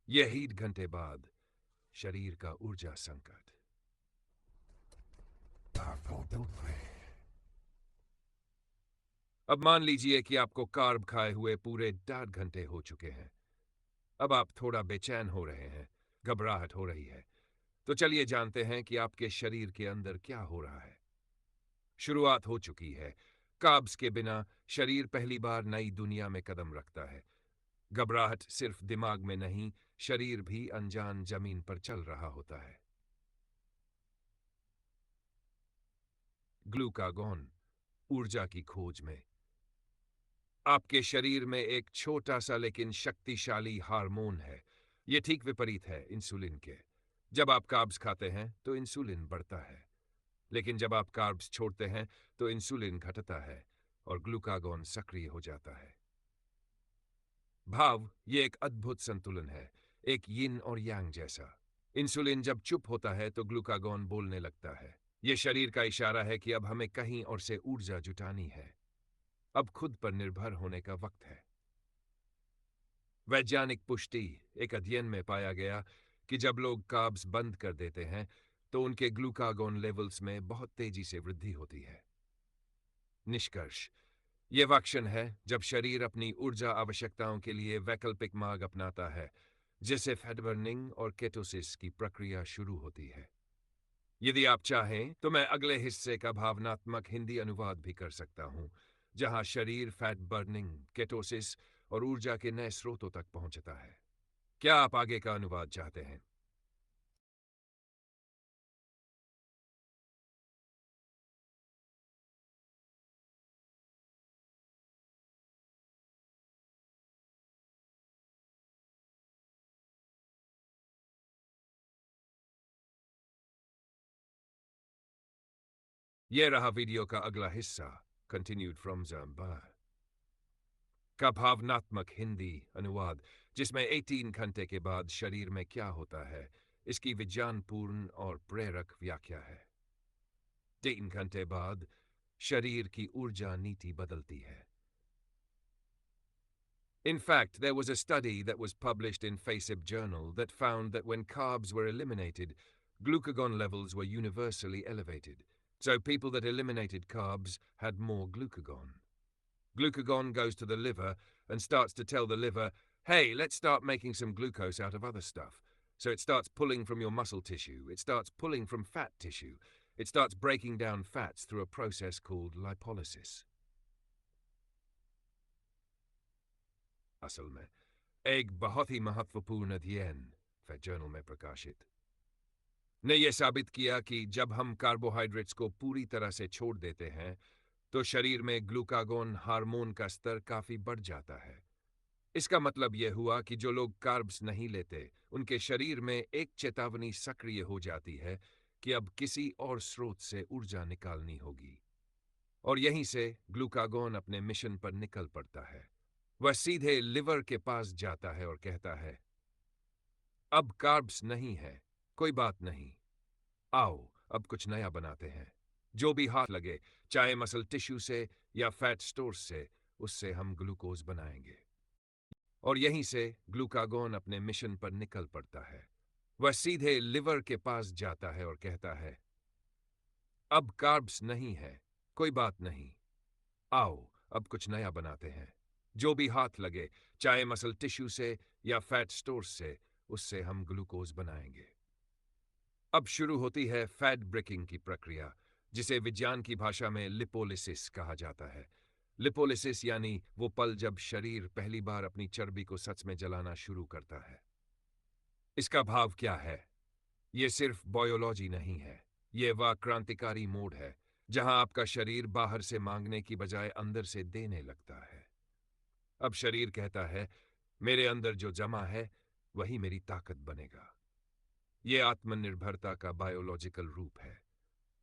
ये 1.5 घंटे बाद शरीर का ऊर्जा संकट। अब मान लीजिए कि आपको कार्ब खाए हुए पूरे 1.5 घंटे हो चुके हैं। अब आप थोड़ा बेचैन हो रहे हैं, घबराहट हो रही है। तो चलिए जानते हैं कि आपके शरीर के अंदर क्या हो रहा है। शुरुआत हो चुकी है। कार्ब्स के बिना शरीर पहली बार नई दुनिया में कदम रखता है। घबराहट सिर्फ दिमाग में नहीं, शरीर भी अनजान जमीन पर चल रहा होता है। ग्लूकागॉन, ऊर्जा की खोज में। आपके शरीर में एक छोटा सा लेकिन शक्तिशाली हार्मोन है। यह ठीक विपरीत है इंसुलिन के। जब आप कार्ब्स खाते हैं तो इंसुलिन बढ़ता है, लेकिन जब आप कार्ब्स छोड़ते हैं तो इंसुलिन घटता है और ग्लूकागॉन सक्रिय हो जाता है। भाव ये एक अद्भुत संतुलन है, एक यिन और यांग जैसा। इंसुलिन जब चुप होता है तो ग्लूकागॉन बोलने लगता है। यह शरीर का इशारा है कि अब हमें कहीं और से ऊर्जा जुटानी है। अब खुद पर निर्भर होने का वक्त है। वैज्ञानिक पुष्टि। एक अध्ययन में पाया गया कि जब लोग कार्ब्स बंद कर देते हैं तो उनके ग्लूकागॉन लेवल्स में बहुत तेजी से वृद्धि होती है। निष्कर्ष, ये वक्षण है जब शरीर अपनी ऊर्जा आवश्यकताओं के लिए वैकल्पिक मार्ग अपनाता है, जिससे फैट बर्निंग और केटोसिस की प्रक्रिया शुरू होती है। यदि आप चाहें तो मैं अगले हिस्से का भावनात्मक हिंदी अनुवाद भी कर सकता हूं, जहां शरीर फैट बर्निंग, केटोसिस और ऊर्जा के नए स्रोतों तक पहुंचता है। क्या आप आगे का अनुवाद चाहते हैं? यह रहा वीडियो का अगला हिस्सा, कंटिन्यूड फ्रॉम जम्बा का भावनात्मक हिंदी अनुवाद, जिसमें 18 घंटे के बाद शरीर में क्या होता है, इसकी विज्ञानपूर्ण और प्रेरक व्याख्या है। 3 घंटे बाद शरीर की ऊर्जा नीति बदलती है। In fact, there was a study that was published in FACEB Journal that found that when carbs were eliminated, glucagon levels were universally elevated. So people that eliminated carbs had more glucagon. Glucagon goes to the liver and starts to tell the liver, hey, let's start making some glucose out of other stuff. So it starts pulling from your muscle tissue, it starts pulling from fat tissue, it starts breaking down fats through a process called lipolysis. असल में एक बहुत ही महत्वपूर्ण अध्ययन fat journal में प्रकाशित ने यह साबित किया कि जब हम कार्बोहाइड्रेट्स को पूरी तरह से छोड़ देते हैं तो शरीर में ग्लूकागॉन हार्मोन का स्तर काफी बढ़ जाता है। इसका मतलब यह हुआ कि जो लोग कार्ब्स नहीं लेते, उनके शरीर में एक चेतावनी सक्रिय हो जाती है कि अब किसी और स्रोत से ऊर्जा निकालनी होगी। और यहीं से ग्लूकागॉन अपने मिशन पर निकल पड़ता है। वह सीधे लिवर के पास जाता है और कहता है, अब कार्ब्स नहीं है, कोई बात नहीं, आओ अब कुछ नया बनाते हैं। जो भी हाथ लगे, चाहे मसल टिश्यू से या फैट स्टोर्स से, उससे हम ग्लूकोज बनाएंगे। और यहीं से ग्लूकागॉन अपने मिशन पर निकल पड़ता है। वह सीधे लिवर के पास जाता है और कहता है, अब कार्ब्स नहीं है, कोई बात नहीं, आओ अब कुछ नया बनाते हैं। जो भी हाथ लगे, चाहे मसल टिश्यू से या फैट स्टोर्स से, उससे हम ग्लूकोज बनाएंगे। अब शुरू होती है फैट ब्रेकिंग की प्रक्रिया, जिसे विज्ञान की भाषा में लिपोलिसिस कहा जाता है। लिपोलिसिस यानी वो पल जब शरीर पहली बार अपनी चर्बी को सच में जलाना शुरू करता है। इसका भाव क्या है? ये सिर्फ बायोलॉजी नहीं है, ये वह क्रांतिकारी मोड़ है जहां आपका शरीर बाहर से मांगने की बजाय अंदर से देने लगता है। अब शरीर कहता है, मेरे अंदर जो जमा है वही मेरी ताकत बनेगा। ये आत्मनिर्भरता का बायोलॉजिकल रूप है।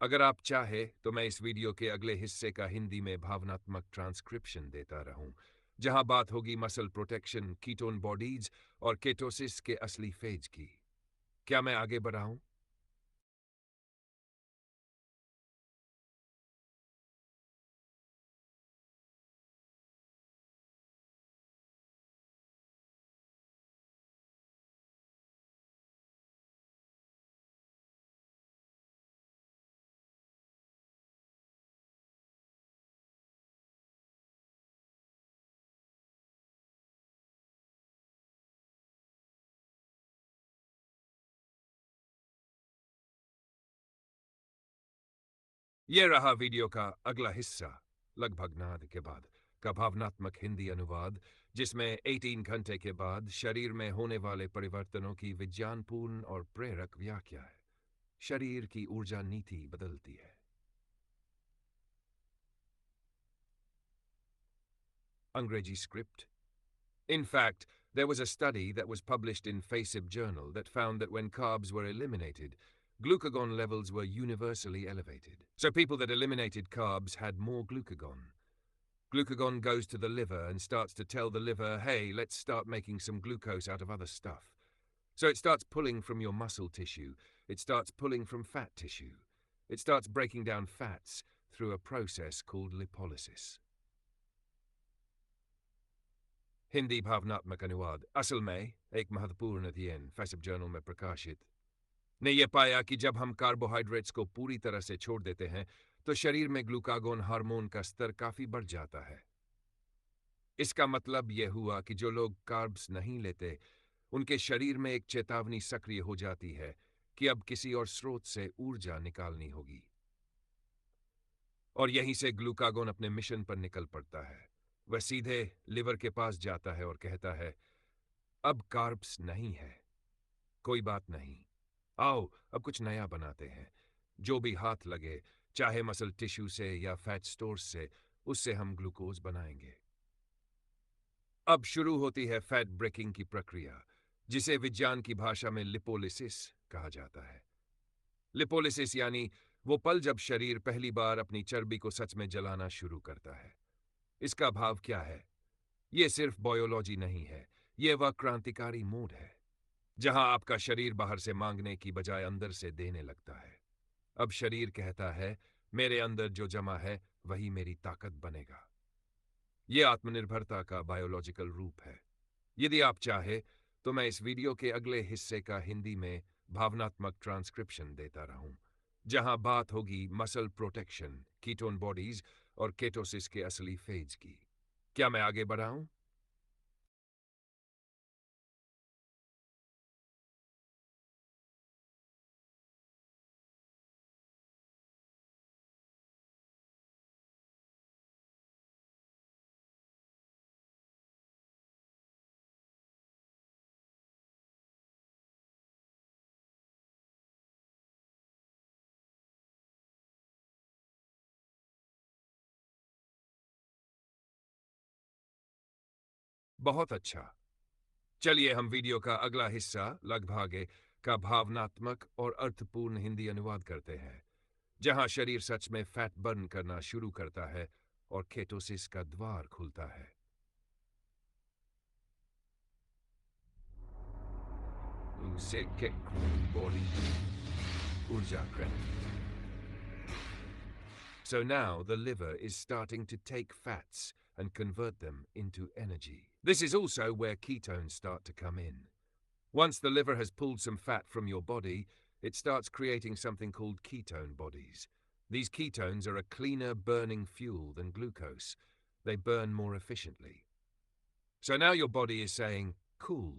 अगर आप चाहे तो मैं इस वीडियो के अगले हिस्से का हिंदी में भावनात्मक ट्रांसक्रिप्शन देता रहूं, जहां बात होगी मसल प्रोटेक्शन, कीटोन बॉडीज और केटोसिस के असली फेज की। क्या मैं आगे बढ़ाऊं? ये रहा वीडियो का अगला हिस्सा, लगभग नाद के बाद का भावनात्मक हिंदी अनुवाद, जिसमें 18 घंटे के बाद शरीर में होने वाले परिवर्तनों की विज्ञानपूर्ण और प्रेरक व्याख्या है। शरीर की ऊर्जा नीति बदलती है। अंग्रेजी script. In fact, there was a study that was published in FACEB Journal that found that when carbs were eliminated, glucagon levels were universally elevated. So people that eliminated carbs had more glucagon. Glucagon goes to the liver and starts to tell the liver, hey, let's start making some glucose out of other stuff. So it starts pulling from your muscle tissue. It starts pulling from fat tissue. It starts breaking down fats through a process called lipolysis. Hindi भावनात्मक अनुवाद असल में एक महत्वपूर्ण अध्ययन फैसब journal में प्रकाशित ने यह पाया कि जब हम कार्बोहाइड्रेट्स को पूरी तरह से छोड़ देते हैं तो शरीर में ग्लूकागोन हार्मोन का स्तर काफी बढ़ जाता है। इसका मतलब यह हुआ कि जो लोग कार्ब्स नहीं लेते उनके शरीर में एक चेतावनी सक्रिय हो जाती है कि अब किसी और स्रोत से ऊर्जा निकालनी होगी, और यहीं से ग्लूकागोन अपने मिशन पर निकल पड़ता है। वह सीधे लिवर के पास जाता है और कहता है, अब कार्ब्स नहीं है, कोई बात नहीं, आओ अब कुछ नया बनाते हैं। जो भी हाथ लगे, चाहे मसल टिश्यू से या फैट स्टोर्स से, उससे हम ग्लूकोज बनाएंगे। अब शुरू होती है फैट ब्रेकिंग की प्रक्रिया, जिसे विज्ञान की भाषा में लिपोलिसिस कहा जाता है। लिपोलिसिस यानी वो पल जब शरीर पहली बार अपनी चर्बी को सच में जलाना शुरू करता है। इसका भाव क्या है? ये सिर्फ बायोलॉजी नहीं है, ये वह क्रांतिकारी मोड है जहां आपका शरीर बाहर से मांगने की बजाय अंदर से देने लगता है। अब शरीर कहता है, मेरे अंदर जो जमा है वही मेरी ताकत बनेगा। यह आत्मनिर्भरता का बायोलॉजिकल रूप है। यदि आप चाहे तो मैं इस वीडियो के अगले हिस्से का हिंदी में भावनात्मक ट्रांसक्रिप्शन देता रहूं, जहां बात होगी मसल प्रोटेक्शन, कीटोन बॉडीज और केटोसिस के असली फेज की। क्या मैं आगे बढ़ाऊं? बहुत अच्छा। चलिए हम वीडियो का अगला हिस्सा लगभाग का भावनात्मक और अर्थपूर्ण हिंदी अनुवाद करते हैं, जहां शरीर सच में फैट बर्न करना शुरू करता है और केटोसिस का द्वार खुलता है। उसे बॉडी ऊर्जा credit. So now the liver is starting to take fats and convert them into energy. This is also where ketones start to come in. Once the liver has pulled some fat from your body, it starts creating something called ketone bodies. These ketones are a cleaner burning fuel than glucose. They burn more efficiently. So now your body is saying, cool,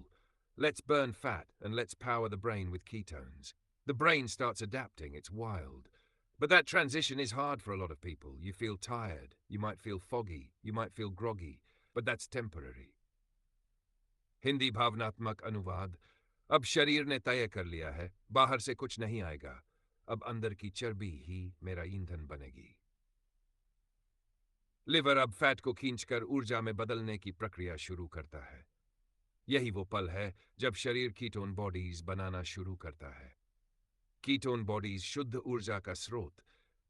let's burn fat and let's power the brain with ketones. The brain starts adapting, it's wild. But that transition is hard for a lot of people. You feel tired, you might feel foggy, you might feel groggy, but that's temporary. Hindi भावनात्मक अनुवाद। अब शरीर ने तय कर लिया है, बाहर से कुछ नहीं आएगा, अब अंदर की चर्बी ही मेरा ईंधन बनेगी। लिवर अब फैट को खींचकर ऊर्जा में बदलने की प्रक्रिया शुरू करता है। यही वो पल है जब शरीर कीटोन बॉडीज बनाना शुरू करता है। कीटोन बॉडीज शुद्ध ऊर्जा का स्रोत।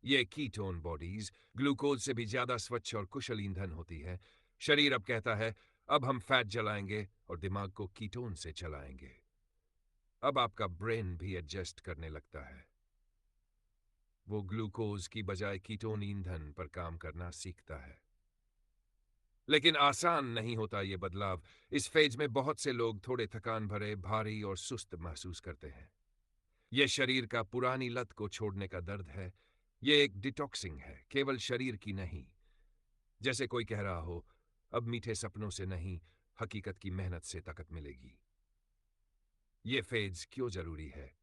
ये कीटोन बॉडीज ग्लूकोज से भी ज्यादा स्वच्छ और कुशल ईंधन होती है। शरीर अब कहता है, अब हम फैट जलाएंगे और दिमाग को कीटोन से चलाएंगे। अब आपका ब्रेन भी एडजस्ट करने लगता है। वो ग्लूकोज की बजाय कीटोन ईंधन पर काम करना सीखता है। लेकिन आसान नहीं होता ये बदलाव। इस फेज में बहुत से लोग थोड़े थकान भरे, भारी और सुस्त महसूस करते हैं। यह शरीर का पुरानी लत को छोड़ने का दर्द है। यह एक डिटॉक्सिंग है, केवल शरीर की नहीं। जैसे कोई कह रहा हो, अब मीठे सपनों से नहीं, हकीकत की मेहनत से ताकत मिलेगी। ये फेज क्यों जरूरी है?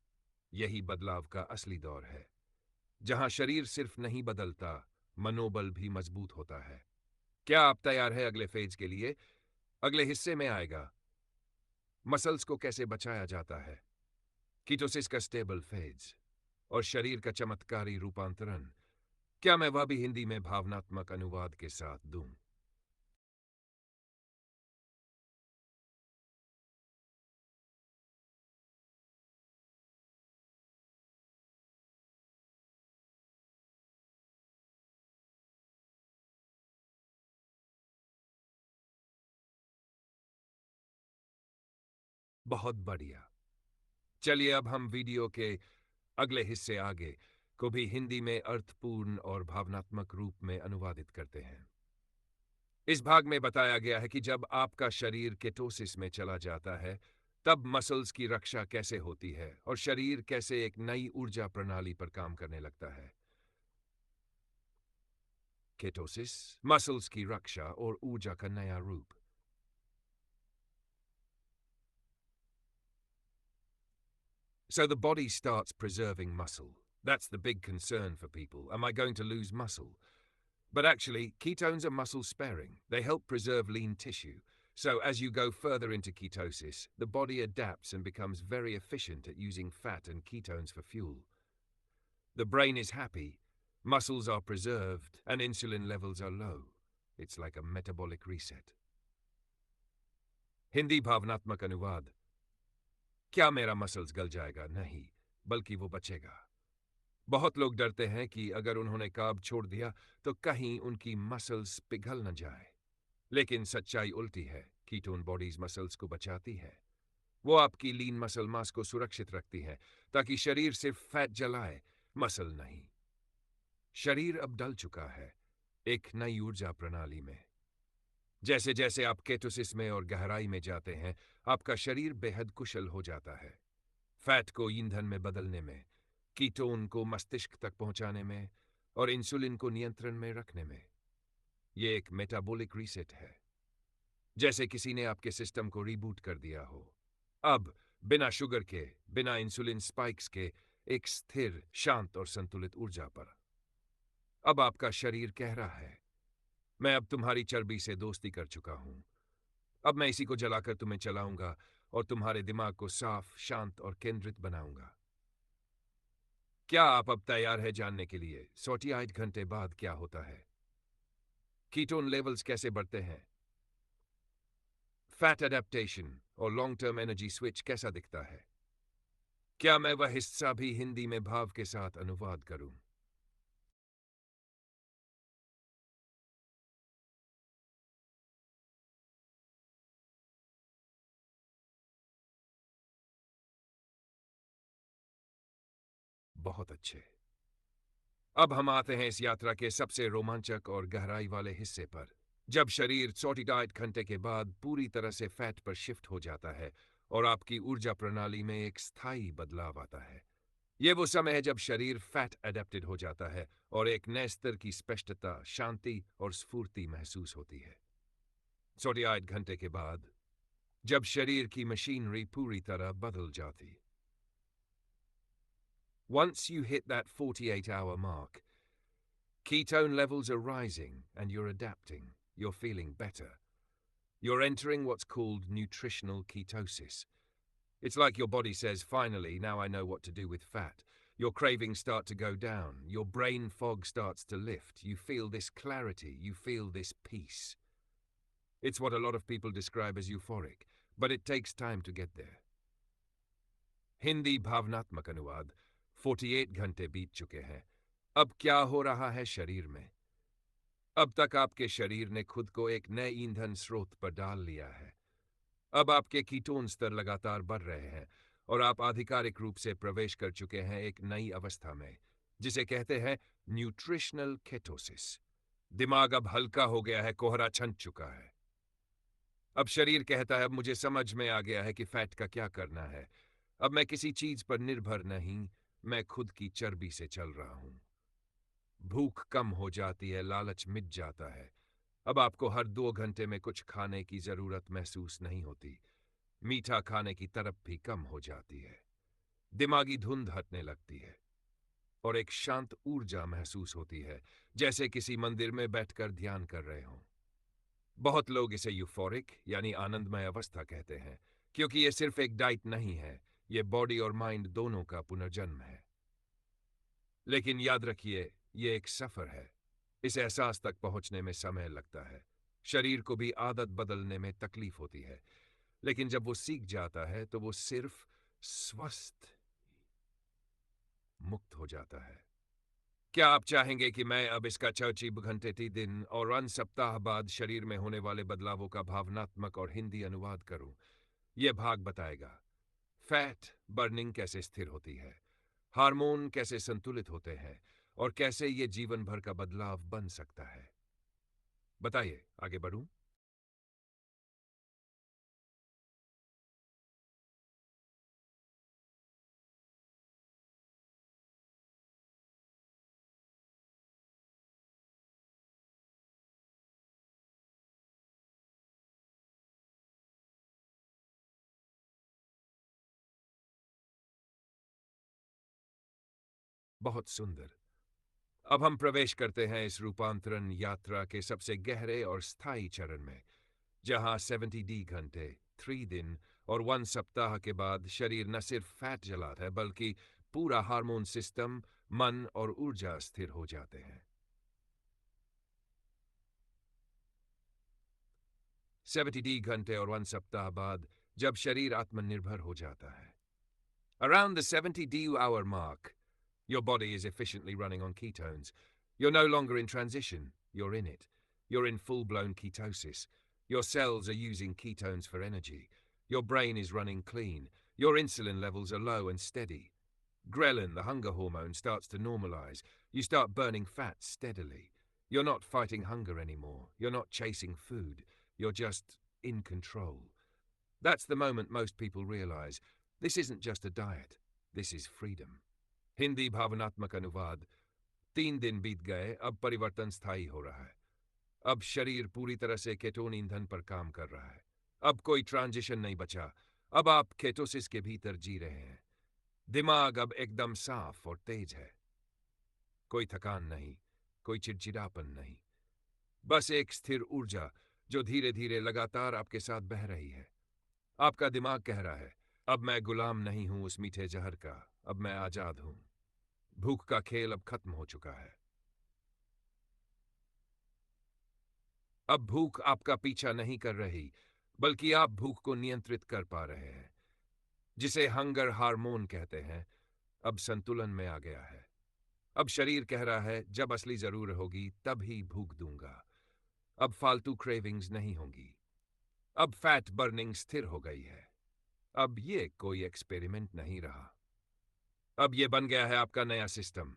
यही बदलाव का असली दौर है। जहां शरीर सिर्फ नहीं बदलता, मनोबल भी मजबूत होता है। क्या आप तैयार है अगले फेज के लिए? अगले हिस्से में आएगा मसल्स को कैसे बचाया जाता है, कीटोसिस का स्टेबल फेज और शरीर का चमत्कारी रूपांतरण। क्या मैं वह भी हिंदी में भावनात्मक अनुवाद के साथ दूं? बहुत बढ़िया। चलिए अब हम वीडियो के अगले हिस्से आगे को भी हिंदी में अर्थपूर्ण और भावनात्मक रूप में अनुवादित करते हैं। इस भाग में बताया गया है कि जब आपका शरीर केटोसिस में चला जाता है, तब मसल्स की रक्षा कैसे होती है और शरीर कैसे एक नई ऊर्जा प्रणाली पर काम करने लगता है। केटोसिस, मसल्स की रक्षा और ऊर्जा का नया रूप। So the body starts preserving muscle. That's the big concern for people. Am I going to lose muscle? But actually, ketones are muscle sparing. They help preserve lean tissue. So as you go further into ketosis, the body adapts and becomes very efficient at using fat and ketones for fuel. The brain is happy, muscles are preserved, and insulin levels are low. It's like a metabolic reset. Hindi भावनात्मक अनुवाद। क्या मेरा muscles गल जाएगा? नहीं, बल्कि वो बचेगा। बहुत लोग डरते हैं कि अगर उन्होंने कार्ब छोड़ दिया तो कहीं उनकी मसल्स पिघल न जाए। लेकिन सच्चाई उल्टी है। कीटोन बॉडीज मसल्स को बचाती है। वो आपकी लीन मसल मास को सुरक्षित रखती है ताकि शरीर सिर्फ फैट जलाए, मसल नहीं। शरीर अब डल चुका है एक नई ऊर्जा प्रणाली में। जैसे जैसे आप केटोसिस में और गहराई में जाते हैं, आपका शरीर बेहद कुशल हो जाता है। फैट को ईंधन में बदलने में, कीटोन को मस्तिष्क तक पहुंचाने में और इंसुलिन को नियंत्रण में रखने में। यह एक मेटाबॉलिक रीसेट है, जैसे किसी ने आपके सिस्टम को रिबूट कर दिया हो। अब बिना शुगर के, बिना इंसुलिन स्पाइक्स के, एक स्थिर, शांत और संतुलित ऊर्जा पर। अब आपका शरीर कह रहा है, मैं अब तुम्हारी चर्बी से दोस्ती कर चुका हूं। अब मैं इसी को जलाकर तुम्हें चलाऊंगा और तुम्हारे दिमाग को साफ, शांत और केंद्रित बनाऊंगा। क्या आप अब तैयार है जानने के लिए 48 घंटे बाद क्या होता है? कीटोन लेवल्स कैसे बढ़ते हैं? फैट एडेप्टेशन और लॉन्ग टर्म एनर्जी स्विच कैसा दिखता है? क्या मैं वह हिस्सा भी हिंदी में भाव के साथ अनुवाद करूं? बहुत अच्छे। अब हम आते हैं इस यात्रा के सबसे रोमांचक और गहराई वाले हिस्से पर, जब शरीर 48 घंटे के बाद पूरी तरह से फैट पर शिफ्ट हो जाता है और आपकी ऊर्जा प्रणाली में एक स्थायी बदलाव आता है। यह वो समय है जब शरीर फैट एडेप्टेड हो जाता है और एक नए स्तर की स्पष्टता, शांति और स्फूर्ति महसूस होती है। 48 घंटे के बाद, जब शरीर की मशीनरी पूरी तरह बदल जाती। Once you hit that 48-hour mark, ketone levels are rising and you're adapting. You're feeling better. You're entering what's called nutritional ketosis. It's like your body says, finally, now I know what to do with fat. Your cravings start to go down. Your brain fog starts to lift. You feel this clarity. You feel this peace. It's what a lot of people describe as euphoric, but it takes time to get there. Hindi भावनात्मक अनुवाद। 48 घंटे बीत चुके हैं। अब क्या हो रहा है शरीर में? अब तक आपके शरीर ने खुद को एक नए ईंधन स्रोत पर डाल लिया है। अब आपके कीटोन स्तर लगातार बढ़ रहे हैं और आप आधिकारिक रूप से प्रवेश कर चुके हैं एक नई अवस्था में, जिसे कहते हैं न्यूट्रिशनल केटोसिस। दिमाग अब हल्का हो गया है, कोहरा छंट चुका है। अब शरीर कहता है, अब मुझे समझ में आ गया है कि फैट का क्या करना है। अब मैं किसी चीज पर निर्भर नहीं, मैं खुद की चर्बी से चल रहा हूं। भूख कम हो जाती है, लालच मिट जाता है। अब आपको हर 2 घंटे में कुछ खाने की जरूरत महसूस नहीं होती। मीठा खाने की तरफ भी कम हो जाती है। दिमागी धुंध हटने लगती है। और एक शांत ऊर्जा महसूस होती है, जैसे किसी मंदिर में बैठकर ध्यान कर रहे हों। बहुत लोग इसे यूफोरिक यानी आनंदमय अवस्था कहते हैं, क्योंकि ये सिर्फ एक डाइट नहीं है, ये बॉडी और माइंड दोनों का पुनर्जन्म है। लेकिन याद रखिए, ये एक सफर है। इस एहसास तक पहुंचने में समय लगता है। शरीर को भी आदत बदलने में तकलीफ होती है, लेकिन जब वो सीख जाता है तो वो सिर्फ स्वस्थ मुक्त हो जाता है। क्या आप चाहेंगे कि मैं अब इसका चर्ची घंटे दिन और अन सप्ताह बाद शरीर में होने वाले बदलावों का भावनात्मक और हिंदी अनुवाद करूं? यह भाग बताएगा फैट बर्निंग कैसे स्थिर होती है, हार्मोन कैसे संतुलित होते हैं और कैसे ये जीवन भर का बदलाव बन सकता है। बताइए, आगे बढ़ूं? बहुत सुंदर। अब हम प्रवेश करते हैं इस रूपांतरण यात्रा के सबसे गहरे और स्थायी चरण में, जहां 70 घंटे 3 दिन और 1 सप्ताह के बाद शरीर न सिर्फ फैट जलाता है, बल्कि पूरा हार्मोन सिस्टम, मन और ऊर्जा स्थिर हो जाते हैं। 70 घंटे और 1 सप्ताह बाद जब शरीर आत्मनिर्भर हो जाता है, around the 70 hour mark, your body is efficiently running on ketones. You're no longer in transition, you're in it. You're in full blown ketosis. Your cells are using ketones for energy. Your brain is running clean. Your insulin levels are low and steady. Ghrelin, the hunger hormone, starts to normalize. You start burning fat steadily. You're not fighting hunger anymore. You're not chasing food. You're just in control. That's the moment most people realize this isn't just a diet, this is freedom. Hindi भावनात्मक अनुवाद। 3 दिन बीत गए, अब परिवर्तन स्थायी हो रहा है। अब शरीर पूरी तरह से केटोन ईंधन पर काम कर रहा है। अब कोई ट्रांजिशन नहीं बचा। अब आप केटोसिस के भीतर जी रहे हैं। दिमाग अब एकदम साफ और तेज है। कोई थकान नहीं, कोई चिड़चिड़ापन नहीं। बस एक स्थिर ऊर्जा जो धीरे धीरे लगातार आपके साथ बह रही है। आपका दिमाग कह रहा है, अब मैं गुलाम नहीं हूं उस मीठे जहर का, अब मैं आजाद हूं। भूख का खेल अब खत्म हो चुका है। अब भूख आपका पीछा नहीं कर रही, बल्कि आप भूख को नियंत्रित कर पा रहे हैं। जिसे हंगर हार्मोन कहते हैं, अब संतुलन में आ गया है। अब शरीर कह रहा है, जब असली जरूरत होगी तब ही भूख दूंगा। अब फालतू क्रेविंग्स नहीं होंगी। अब फैट बर्निंग स्थिर हो गई है। अब ये कोई एक्सपेरिमेंट नहीं रहा। अब ये बन गया है आपका नया सिस्टम।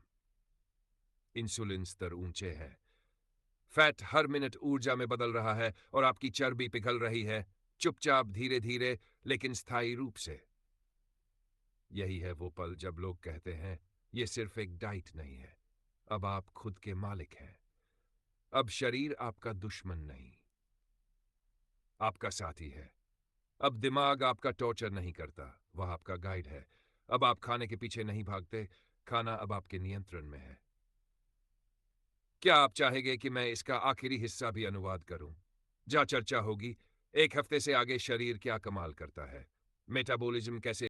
इंसुलिन स्तर ऊंचे हैं। फैट हर मिनट ऊर्जा में बदल रहा है और आपकी चर्बी पिघल रही है, चुपचाप, धीरे धीरे, लेकिन स्थायी रूप से। यही है वो पल जब लोग कहते हैं, ये सिर्फ एक डाइट नहीं है, अब आप खुद के मालिक हैं। अब शरीर आपका दुश्मन नहीं, आपका साथी है। अब दिमाग आपका टॉर्चर नहीं करता, वह आपका गाइड है। अब आप खाने के पीछे नहीं भागते, खाना अब आपके नियंत्रण में है। क्या आप चाहेंगे कि मैं इसका आखिरी हिस्सा भी अनुवाद करूं, जहां चर्चा होगी एक हफ्ते से आगे शरीर क्या कमाल करता है, मेटाबॉलिज्म कैसे